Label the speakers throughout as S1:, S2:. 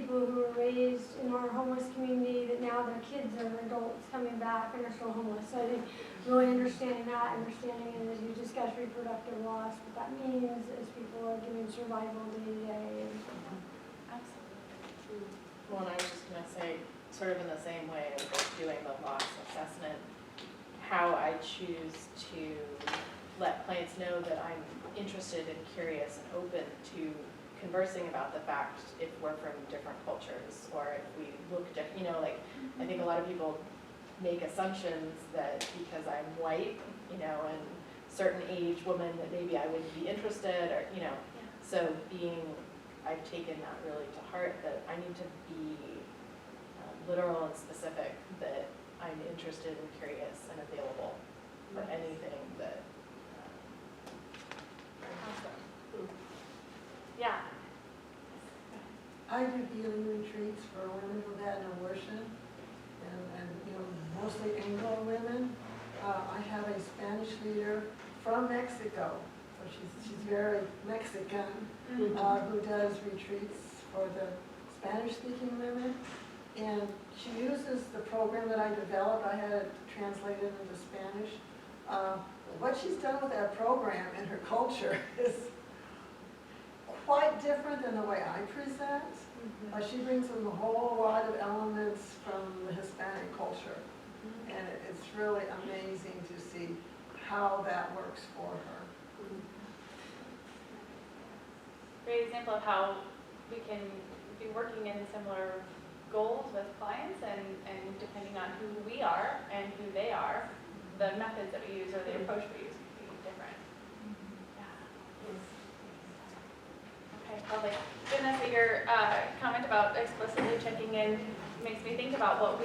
S1: people who were raised in our homeless community that now their kids are adults coming back and are still homeless. So I think really understanding that, understanding it as you discuss reproductive loss, what that means as people are doing survival day to day.
S2: Absolutely. Well, and I was just going to say, sort of in the same way of doing the loss assessment, how I choose to let clients know that I'm interested and curious and open to conversing about the fact if we're from different cultures or if we look different, you know, like I think a lot of people make assumptions that because I'm white, you know, and certain age woman that maybe I would be interested or, you know, so I've taken that really to heart that I need to be literal and specific that I'm interested and curious and available for anything that
S3: Awesome. Yeah.
S4: I do healing retreats for women who've had an abortion, and you know, mostly Anglo women. I have a Spanish leader from Mexico, so she's very Mexican, who does retreats for the Spanish-speaking women. And she uses the program that I developed. I had it translated into Spanish. What she's done with that program and her culture is quite different than the way I present. She brings in a whole lot of elements from the Hispanic culture. And it's really amazing to see how that works for her.
S3: Great example of how we can be working in similar goals with clients, and depending on who we are and who they are, the methods that we use or the approach we use can be different. Okay, lovely. Vanessa, your comment about explicitly checking in makes me think about what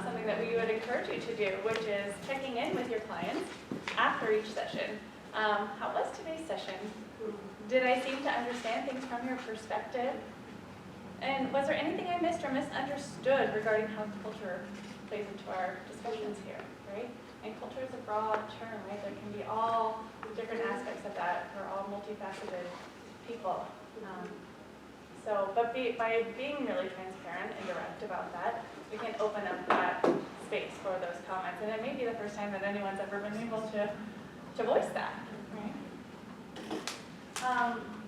S3: something that we would encourage you to do, which is checking in with your clients after each session. How was today's session? Did I seem to understand things from your perspective? And was there anything I missed or misunderstood regarding how culture plays into our discussions here, right? And culture is a broad term, right? There can be all different aspects of that. We're all multifaceted people. But by being really transparent and direct about that, we can open up that space for those comments. And it may be the first time that anyone's ever been able to voice that, right?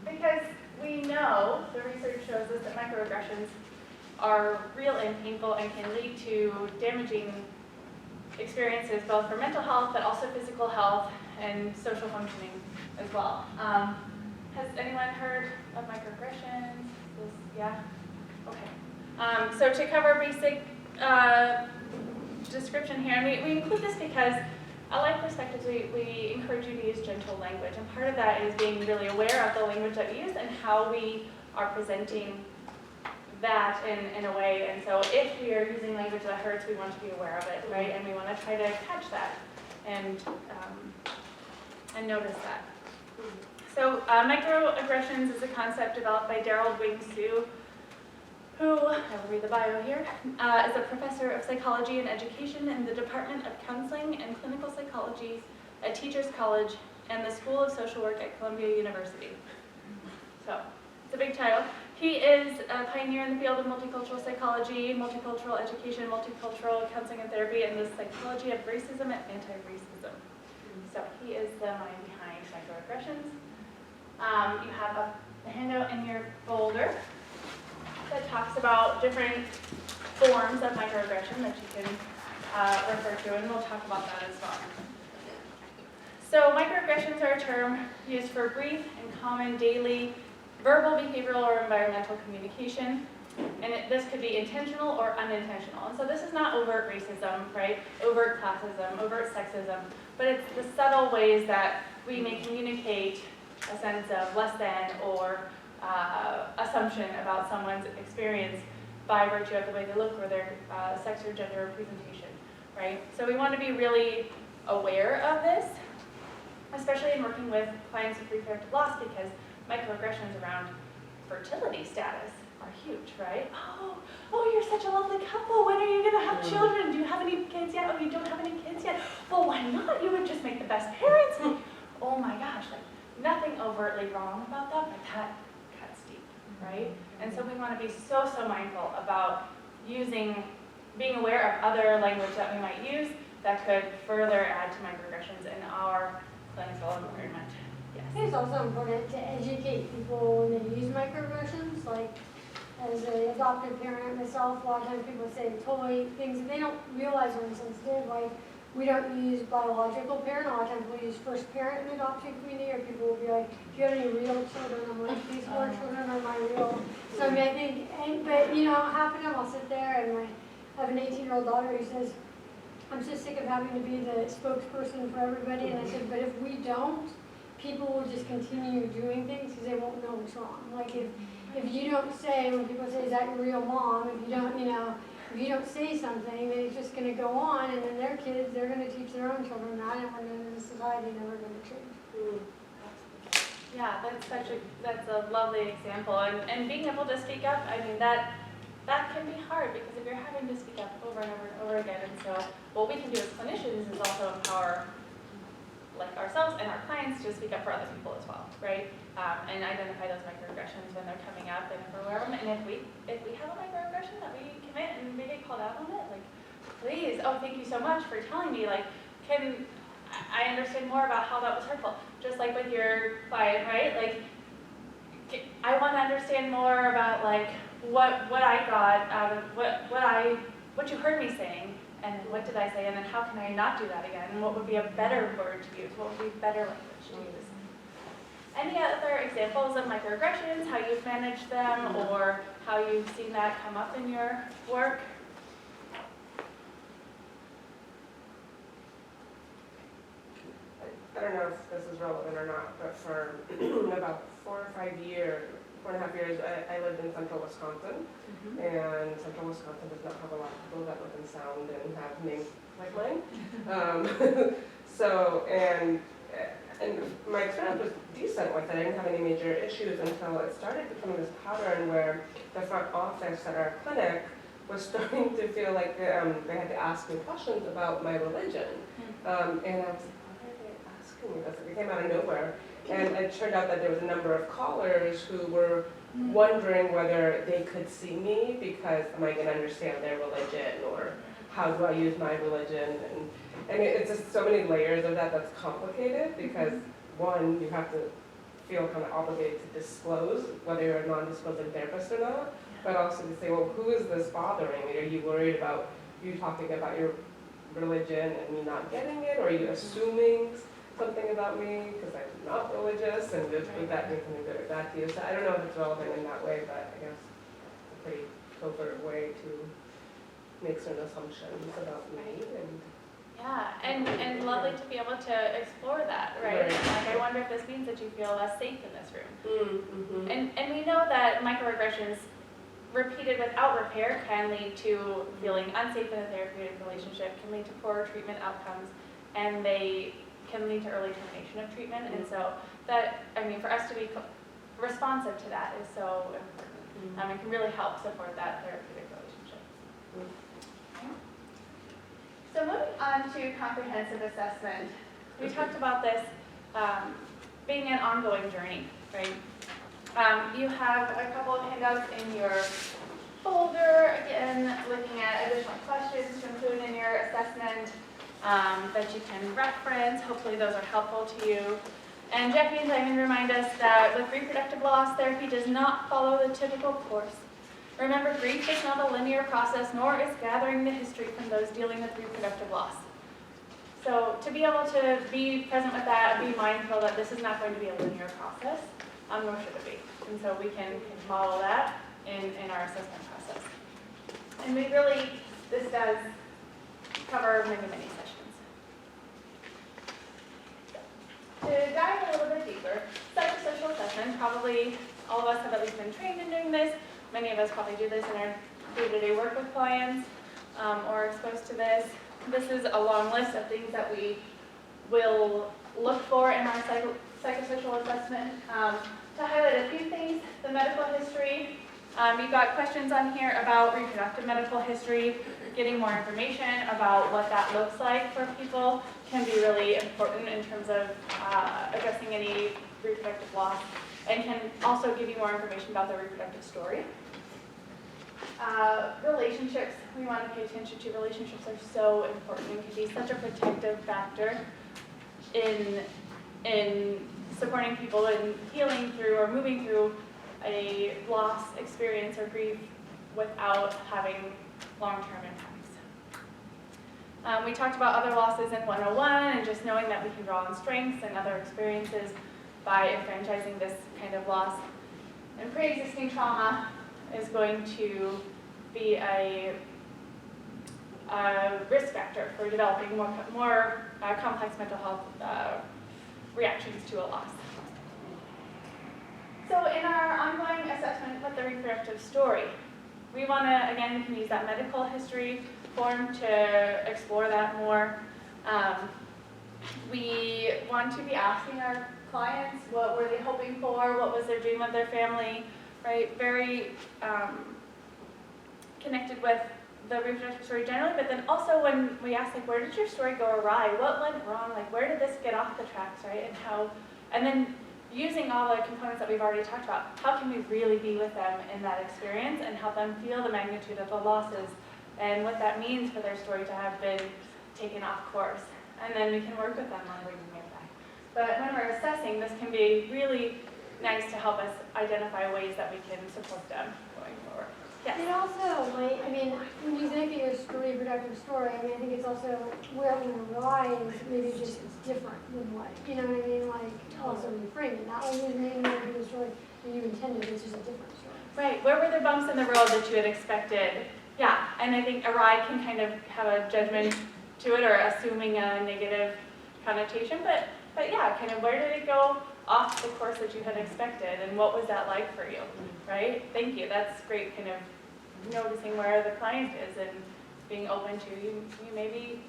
S3: Because we know, the research shows us that microaggressions are real and painful and can lead to damaging experiences both for mental health but also physical health and social functioning as well. Has anyone heard of microaggressions? Yeah? Okay. So to cover basic description here, and we include this because Allied Perspectives, we encourage you to use gentle language, and part of that is being really aware of the language that we use and how we are presenting that in a way. And so if we are using language that hurts, we want to be aware of it, right? And we want to try to catch that and notice that. So microaggressions is a concept developed by Daryl Wing Su, who, I will read the bio here, is a professor of psychology and education in the Department of Counseling and Clinical Psychology at Teachers College and the School of Social Work at Columbia University. So, it's a big title. He is a pioneer in the field of multicultural psychology, multicultural education, multicultural counseling and therapy, and the psychology of racism and anti-racism. So, he is the mind behind microaggressions. You have a handout in your folder that talks about different forms of microaggression that you can refer to, and we'll talk about that as well. So microaggressions are a term used for brief and common daily verbal, behavioral, or environmental communication, and this could be intentional or unintentional. And so this is not overt racism, right? Overt classism, overt sexism, but it's the subtle ways that we may communicate a sense of less than or assumption about someone's experience by virtue of the way they look or their sex or gender representation, right? So we want to be really aware of this, especially in working with clients with reproductive loss, because microaggressions around fertility status are huge, right? Oh, you're such a lovely couple. When are you going to have children? Do you have any kids yet? Oh, you don't have any kids yet? Well, why not? You would just make the best parents. Oh my gosh, like nothing overtly wrong about that, but that cuts deep, right? And so we want to be so mindful about being aware of other language that we might use that could further add to microaggressions in our clinical environment.
S1: I
S3: Yes.
S1: think it's also important to educate people when they use microaggressions, like as an adoptive parent myself, a lot of times people say toy things and they don't realize they're insensitive. Like we don't use biological parent, a lot of times we use first parent in the adoption community, or people will be like, do you have any real children? I'm like, these four children are my real. So I mean, I think, but you know, half of them I'll sit there and I have an 18-year-old daughter who says, I'm so sick of having to be the spokesperson for everybody. And I said, but if we don't, people will just continue doing things because they won't know what's wrong. Like if you don't say, when people say, is that your real mom? If you don't, you know, if you don't say something, then it's just going to go on, and then their kids, they're going to teach their own children that, and when they're in society, never going to change.
S3: Yeah, that's a lovely example, and being able to speak up, I mean, that can be hard, because if you're having to speak up over and over and over again, and so what we can do as clinicians is also empower like ourselves and our clients to speak up for other people as well, right? And identify those microaggressions when they're coming up, and if we're aware of them, and if we have a microaggression that we commit and we get called out on it, like, please, oh, thank you so much for telling me, like, I understand more about how that was hurtful, just like with your client, right? Like, I want to understand more about like what I got out of what you heard me saying, and what did I say, and then how can I not do that again? And what would be a better word to use? What would be better language to use? Any other examples of microaggressions, how you've managed them, or how you've seen that come up in your work?
S5: I don't know if this is relevant or not, but for about 4.5 years, I lived in central Wisconsin, and central Wisconsin does not have a lot of people that live in sound and have names like mine. And my experience was decent with it. I didn't have any major issues until it started becoming this pattern where the front office at our clinic was starting to feel like they had to ask me questions about my religion. And I was like, why are they asking me this? It came out of nowhere. And it turned out that there was a number of callers who were wondering whether they could see me because am I going to understand their religion, or how do I use my religion? And it's just so many layers of that that's complicated because, one, you have to feel kind of obligated to disclose whether you're a non-disclosing therapist or not, but also to say, well, who is this bothering? Are you worried about you talking about your religion and me not getting it, or are you assuming something about me because I'm not religious, and would that mean something good or bad to you? So I don't know if it's relevant in that way, but I guess it's a pretty covert way to make certain assumptions about me.
S3: Yeah, and lovely to be able to explore that, right?
S5: Right.
S3: Like, I wonder if this means that you feel less safe in this room.
S5: Mm-hmm.
S3: And we know that microaggressions repeated without repair can lead to feeling unsafe in a therapeutic relationship, can lead to poorer treatment outcomes, and they can lead to early termination of treatment. And so that, I mean, for us to be responsive to that is so important. It can really help support that therapeutic relationship. Okay. So moving on to comprehensive assessment. We talked about this being an ongoing journey, right? You have a couple of handouts in your folder, again, looking at additional questions to include in your assessment that you can reference. Hopefully those are helpful to you. And Jackie and Simon remind us that with reproductive loss, therapy does not follow the typical course. Remember, grief is not a linear process, nor is gathering the history from those dealing with reproductive loss. So to be able to be present with that and be mindful that this is not going to be a linear process, nor should it be. And so we can model that in our assessment process. And we really, this does cover many, many sessions. To dive a little bit deeper, psychosocial assessment, probably all of us have at least been trained in doing this. Many of us probably do this in our day-to-day work with clients or exposed to this. This is a long list of things that we will look for in our psychosocial assessment. To highlight a few things, the medical history. You've got questions on here about reproductive medical history. Getting more information about what that looks like for people can be really important in terms of addressing any reproductive loss and can also give you more information about the reproductive story. Relationships, we want to pay attention to. Relationships are so important and can be such a protective factor in supporting people in healing through or moving through a loss experience or grief without having long-term impacts. We talked about other losses in 101 and just knowing that we can draw on strengths and other experiences by enfranchising this kind of loss. And pre-existing trauma is going to be a risk factor for developing more complex mental health reactions to a loss. So in our ongoing assessment with the reproductive story, we want to, again, we can use that medical history form to explore that more. We want to be asking our clients what were they hoping for, what was their dream of their family, right? Very connected with the reproductive story generally, but then also when we ask, like, where did your story go awry? What went wrong? Like, where did this get off the tracks, right? And how, and then using all the components that we've already talked about, how can we really be with them in that experience and help them feel the magnitude of the losses and what that means for their story to have been taken off course. And then we can work with them on bringing it back. But when we're assessing, this can be really nice to help us identify ways that we can support them going forward. Yes?
S1: It also might, I mean, when you think of your reproductive story, I mean, I think it's also where it will arise, maybe just it's different than what, you know what I mean? Like, also reframe it, not only the reproductive story that you intended, it's just a different story.
S3: Right, where were the bumps in the road that you had expected? Yeah, and I think awry can kind of have a judgment to it or assuming a negative connotation, but yeah, kind of where did it go off the course that you had expected and what was that like for you, right? Thank you, that's great, kind of noticing where the client is and being open to, you may be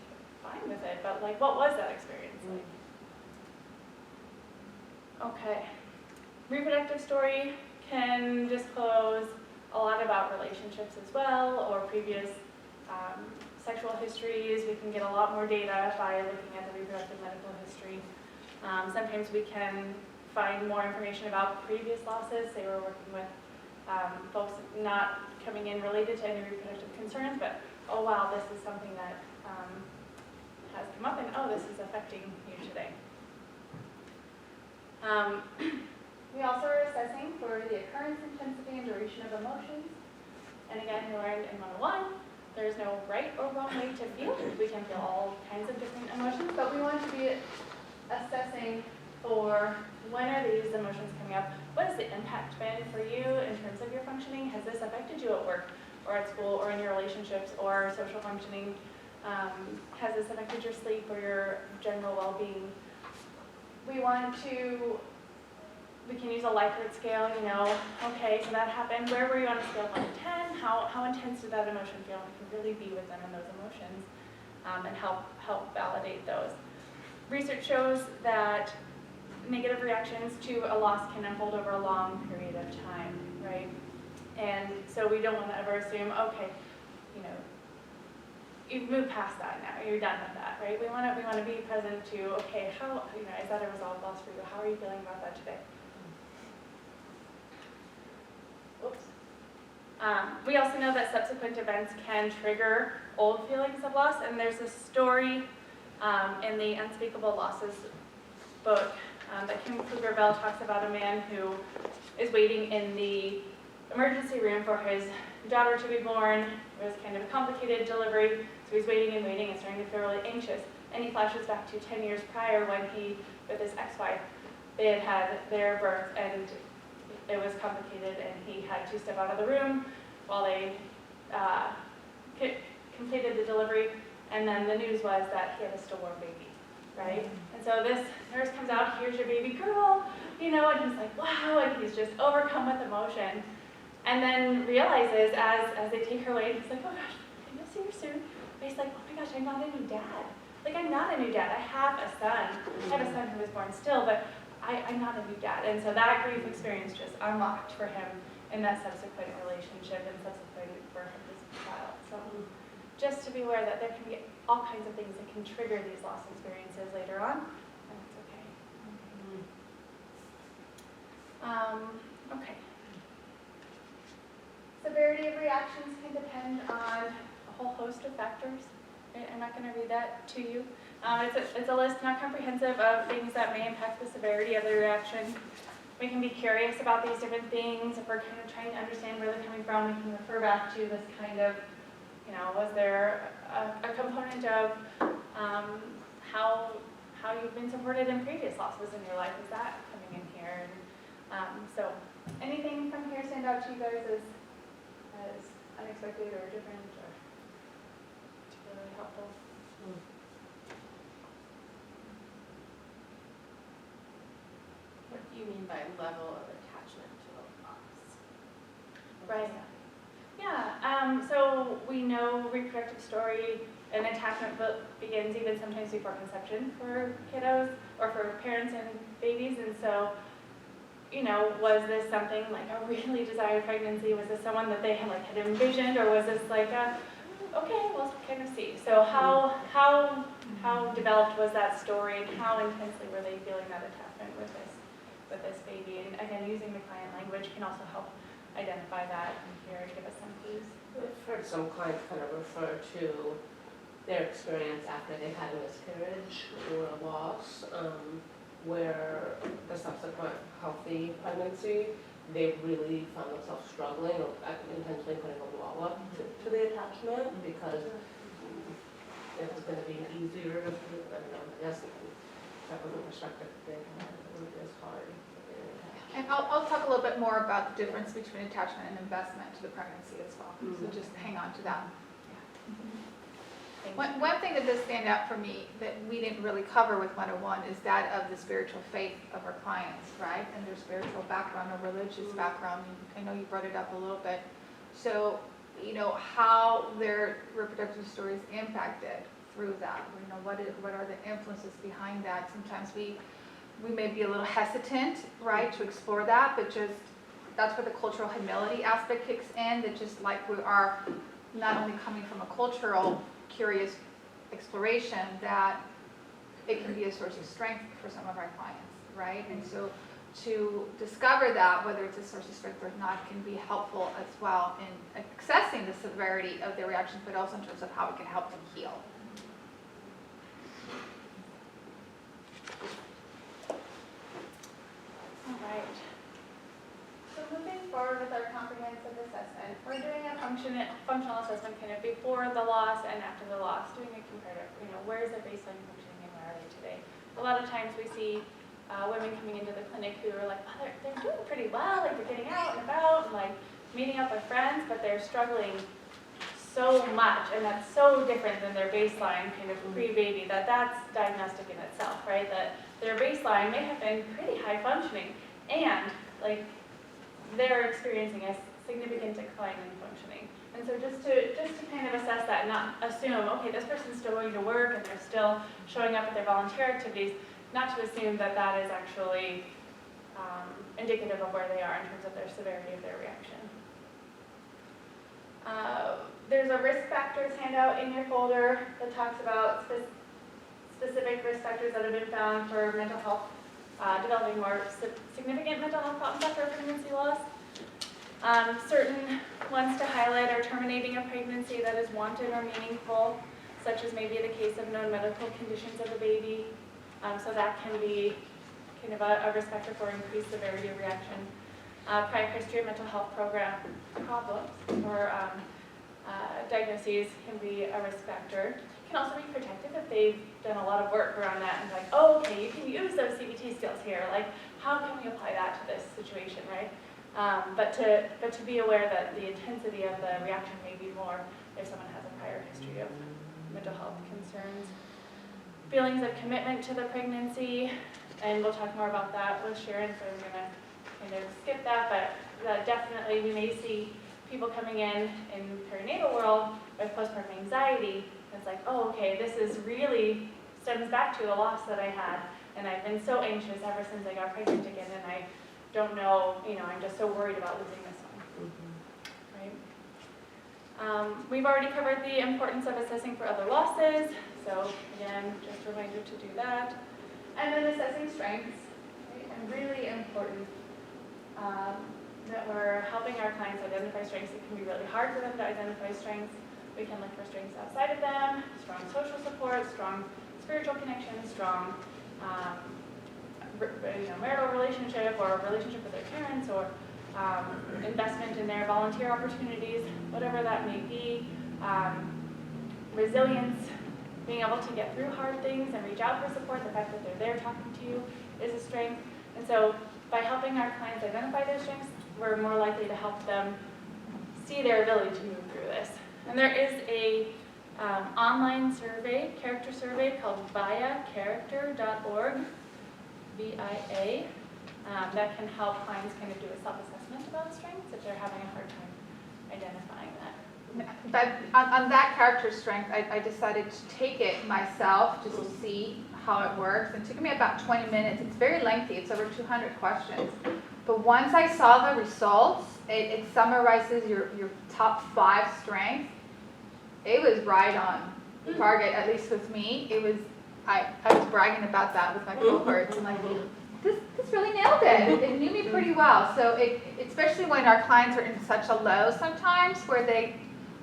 S3: fine with it, but like what was that experience like? Okay, reproductive story can disclose a lot about relationships as well or previous sexual histories. We can get a lot more data by looking at the reproductive medical history. Sometimes we can find more information about previous losses. Say we're working with folks not coming in related to any reproductive concerns, but oh wow, this is something that has come up and oh, this is affecting you today. We also are assessing for the occurrence, intensity, and duration of emotions. And again, we learned in 101, there's no right or wrong way to feel. We can feel all kinds of different emotions, but we want to be assessing for when are these emotions coming up? What has the impact been for you in terms of your functioning? Has this affected you at work or at school or in your relationships or social functioning? Has this affected your sleep or your general well-being? We can use a Likert scale, you know, okay, so that happened. Where were you on a scale of 1 to 10? How intense did that emotion feel? We can really be with them in those emotions and help validate those. Research shows that negative reactions to a loss can unfold over a long period of time, right? And so we don't want to ever assume, okay, you know, you've moved past that now, you're done with that, right? We want to be present to, okay, how, you know, is that a resolved loss for you? How are you feeling about that today? Oops. We also know that subsequent events can trigger old feelings of loss, and there's a story in the Unspeakable Losses book that Kim Kruger-Bell talks about a man who is waiting in the emergency room for his daughter to be born. It was kind of a complicated delivery, so he's waiting and waiting and starting to feel really anxious. And he flashes back to 10 years prior when he, with his ex-wife, they had had their birth and it was complicated and he had to step out of the room while they completed the delivery, and then the news was that he had a stillborn baby, right? And so this nurse comes out, here's your baby girl, you know, and he's like, wow, and he's just overcome with emotion. And then realizes as they take her away, he's like, oh gosh, I'm gonna see her soon. But he's like, oh my gosh, I'm not a new dad. Like, I'm not a new dad, I have a son. I have a son who was born still, but I'm not a new dad. And so that grief experience just unlocked for him in that subsequent relationship and subsequent birth of his child. So just to be aware that there can be all kinds of things that can trigger these loss experiences later on, and that's okay. Okay. Severity of reactions can depend on a whole host of factors. Right? I'm not going to read that to you. It's a list, not comprehensive, of things that may impact the severity of the reaction. We can be curious about these different things. If we're kind of trying to understand where they're coming from, we can refer back to this kind of, was there a component of how you've been supported in previous losses in your life? Is that coming in here? And, so anything from here stand out to you guys as unexpected or different or particularly helpful?
S2: What do you mean by level of attachment to the loss?
S3: Right. Yeah, so we know reproductive story and attachment begins even sometimes before conception for kiddos or for parents and babies. And so, was this something like a really desired pregnancy? Was this someone that they had envisioned, or was this like okay, we'll kind of see. So how developed was that story, and how intensely were they feeling that attachment with this baby? And again, using the client language can also help identify that here and give us some clues.
S5: I've heard some clients kind of refer to their experience after they had a miscarriage or a loss, where the subsequent healthy pregnancy, they really found themselves struggling or intentionally putting a wall up to the attachment because it was going to be easier. I don't know, I guess that was a perspective they had. It was hard.
S6: And I'll talk a little bit more about the difference between attachment and investment to the pregnancy as well. So just hang on to that. One thing that does stand out for me that we didn't really cover with 101 is that of the spiritual faith of our clients, right? And their spiritual background or religious background. I know you brought it up a little bit. So, how their reproductive stories impacted through that. What are the influences behind that? Sometimes we may be a little hesitant, right, to explore that, but just that's where the cultural humility aspect kicks in, that just like we are not only coming from a cultural curious exploration, that it can be a source of strength for some of our clients, right? And so to discover that, whether it's a source of strength or not, can be helpful as well in accessing the severity of their reactions, but also in terms of how it can help them heal.
S3: All right. So moving forward with our comprehensive assessment, we're doing a functional assessment kind of before the loss and after the loss, doing a comparative, where is their baseline functioning and where are they today? A lot of times we see women coming into the clinic who are like, well, they're doing pretty well, like they're getting out and about and like meeting up with friends, but they're struggling so much, and that's so different than their baseline kind of pre-baby, that's diagnostic in itself, right? That their baseline may have been pretty high functioning, and like they're experiencing a significant decline in functioning. And so just to kind of assess that and not assume, okay, this person's still going to work and they're still showing up at their volunteer activities, not to assume that that is actually indicative of where they are in terms of their severity of their reaction. There's a risk factors handout in your folder that talks about specific risk factors that have been found for mental health, developing more significant mental health problems after pregnancy loss. Certain ones to highlight are terminating a pregnancy that is wanted or meaningful, such as maybe the case of known medical conditions of the baby. So that can be kind of a risk factor for increased severity of reaction. Prior history of mental health problems or diagnoses can be a risk factor. It can also be protective if they've done a lot of work around that and like, oh, okay, you can use those CBT skills here. Like, how can we apply that to this situation, right? But to be aware that the intensity of the reaction may be more if someone has a prior history of mental health concerns. Feelings of commitment to the pregnancy, and we'll talk more about that with Sharon, so I'm going to kind of skip that, but definitely we may see people coming in perinatal world with postpartum anxiety. It's like, oh, okay, this is really stems back to a loss that I had, and I've been so anxious ever since I got pregnant again, and I don't know, I'm just so worried about losing this one, right? We've already covered the importance of assessing for other losses, so again, just a reminder to do that. And then assessing strengths, right? And really important. that we're helping our clients identify strengths. It can be really hard for them to identify strengths. We can look for strengths outside of them, strong social support, strong spiritual connections, strong marital relationship or relationship with their parents, or investment in their volunteer opportunities, whatever that may be. Resilience, being able to get through hard things and reach out for support, the fact that they're there talking to you is a strength. And so by helping our clients identify their strengths, we're more likely to help them see their ability to move through this. And there is a online survey, character survey called viacharacter.org, VIA, that can help clients kind of do a self-assessment about strengths if they're having a hard time identifying that.
S6: But on that character strength, I decided to take it myself just to see how it works. It took me about 20 minutes. It's very lengthy. It's over 200 questions. But once I saw the results, it summarizes your top 5 strengths. It was right on target, at least with me. It was, I was bragging about that with my cohorts. I'm like, this really nailed it. It knew me pretty well. So especially when our clients are in such a low sometimes where they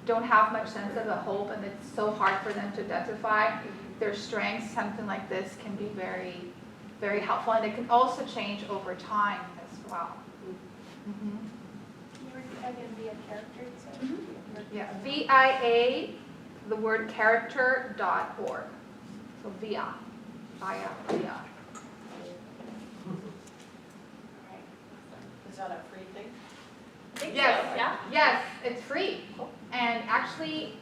S6: don't have much sense of a hope and it's so hard for them to identify their strengths, something like this can be very, very helpful. And it can also change over time as well. Mm-hmm.
S3: You were again via character, so
S6: Yeah, VIA, the word character.org. So VIA.
S2: Is that a free thing?
S3: I think
S6: Yes.
S3: so, yeah?
S6: Yes, it's free. And actually,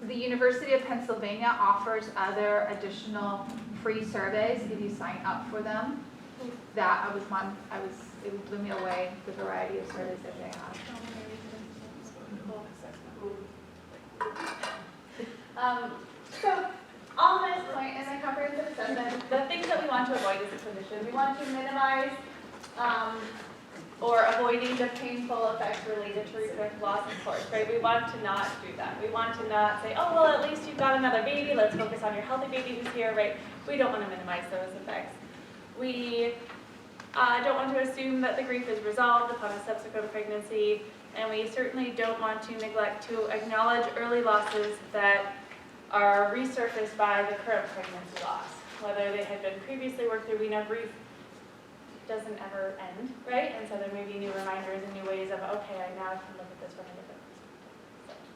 S6: the University of Pennsylvania offers other additional free surveys if you sign up for them. That it blew me away, the variety of surveys that they have. So on this point, in the comprehensive assessment, the things that we want to avoid as a clinician, we want to minimize or avoiding the painful effects related to reproductive loss and course, right? We want to not do that. We want to not say, oh, well, at least you've got another baby. Let's focus on your healthy baby who's here, right? We don't want to minimize those effects. We don't want to assume that the grief is resolved upon a subsequent pregnancy, and we certainly don't want to neglect to acknowledge early losses that are resurfaced by the current pregnancy loss, whether they had been previously worked through. We know grief doesn't ever end, right? And so there may be new reminders and new ways of, okay, I now can look at this from a different perspective.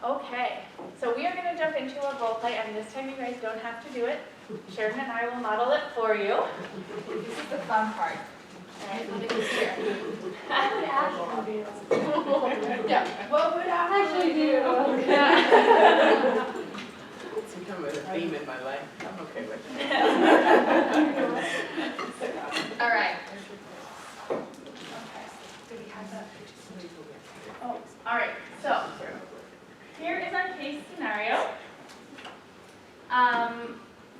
S6: Okay, so we are going to jump into a role play, and this time you guys don't have to do it. Sharon and I will model it for you. This is the fun part. All right, let me just here.
S1: What would Ashley do?
S6: Yeah. What would
S1: Ashley do?
S7: It's become a theme in my life. I'm okay with it.
S6: All right.
S3: Oh, all right, so here is our case scenario.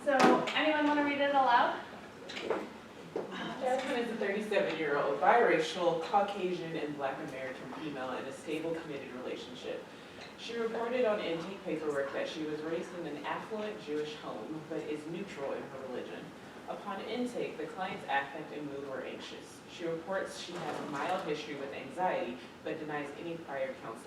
S3: So anyone want to read it aloud?
S7: Jasmine is a 37-year-old biracial, Caucasian, and Black American female in a stable, committed relationship. She reported on intake paperwork that she was raised in an affluent Jewish home, but is neutral in her religion. Upon intake, the client's affect and mood were anxious. She reports she has a mild history with anxiety, but denies any prior counseling.